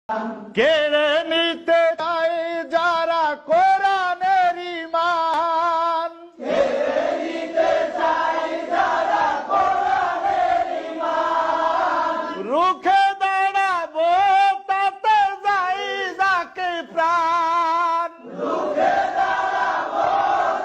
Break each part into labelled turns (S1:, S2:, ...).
S1: কেড়ে নিতে চায় যারা কোরআনের ঈমান,
S2: কেড়ে নিতে চায় যারা কোরআনের ঈমান,
S1: রুখে দাঁড়াবো তাতে যাই যাকে প্রাণ,
S2: রুখে দাঁড়াবো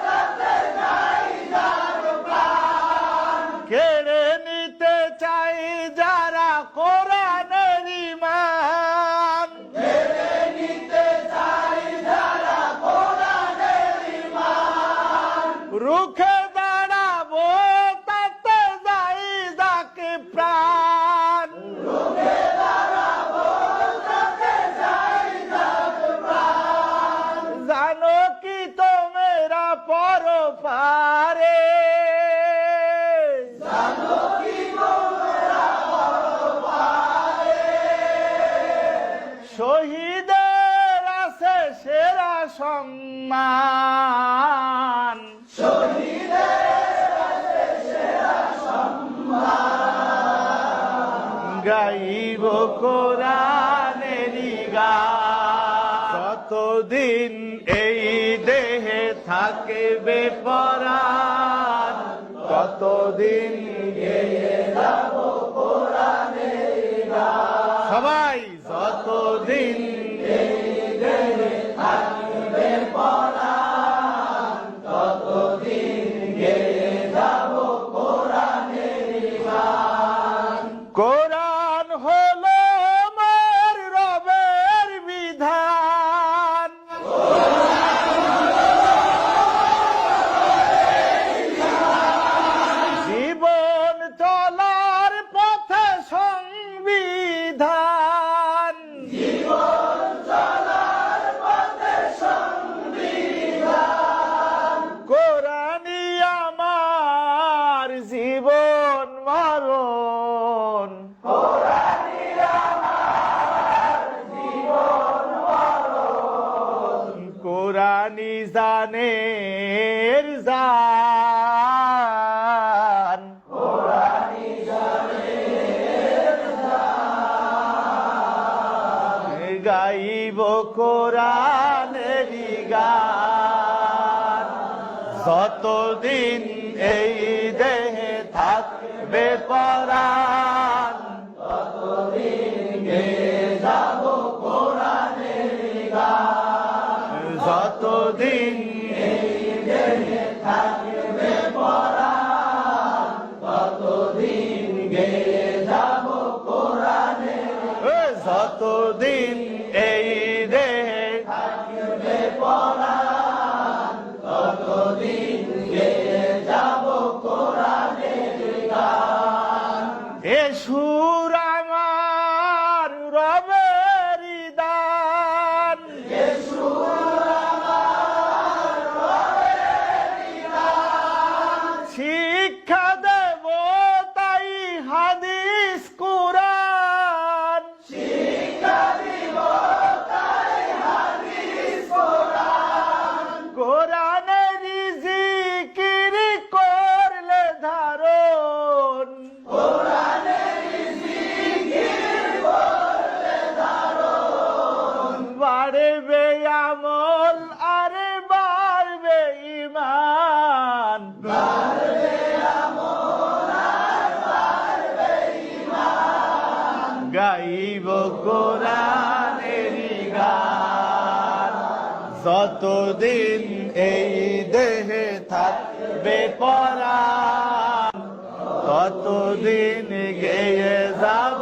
S2: তাতে যাই যার প্রাণ,
S1: কেড়ে নিতে চাই যারা কোরআনের ঈমান,
S2: কেড়ে নিতে চায় যারা কোরআনের ঈমান,
S1: রুখে দাঁড়াবো তাতে যাই যাকে প্রাণ,
S2: রুখে দাঁড়াবো তাতে যাই যার প্রাণ,
S1: জানো কি তোমরা পরপারে,
S2: জানো কি তোমরা পরপারে,
S1: শহীদের আছে সেরা সম্মান,
S2: শহীদের আছে সেরা সম্মান,
S1: গাইব কোরআনেরই গান, যতদিন এই দেহে থাকবে পরাণ, ততদিন
S2: গেয়ে যাব কোরআনের গান,
S1: সবাই যতদিন
S2: থাকবে পরাণ, ততদিন গেয়ে যাব কোরআনের গান,
S1: কোরআন হলো আমার রবের বিধান, জীবন চলার পথে সংবিধান,
S2: জীবন চলার পথে সংবিধান,
S1: কোরআনই আমার জীবন মরণ,
S2: কোরআনই আমার জীবন মরণ,
S1: কোরআনই জানের জান,
S2: কোরআনই জানের জান,
S1: গাইব কোরআনেরই গান, যতদিন এই দেহে থাকবে পরাণ,
S2: ততদিন গেয়ে যাব কোরআনের গান,
S1: যতদিন
S2: এই দেহে থাকবে পরাণ, ততদিন গেয়ে যাব কোরআনের
S1: যতদিন এই দেহে
S2: থাকবে পরাণ, ততদিন গেয়ে যাব কোরআনের গান,
S1: এ সুর আমার রবেরই দান,
S2: এ সুর আমার রবেরই গান,
S1: শিক্ষা দেব তাই হাদিস কুরআন,
S2: শিক্ষা দিব তাই হাদিস কোরআন,
S1: কোরআনেরই জিকির করলে ধারণ,
S2: কোরআনের জিকির করলে ধারণ,
S1: বাড়বে আমল আর বাড়বে ঈমান,
S2: বাড়বে আমল আর বাড়বে ঈমান,
S1: গাইব কোরআনেরই গান, যতদিন এই দেহে থাকবে পরাণ, ততদিন গেয়ে যাব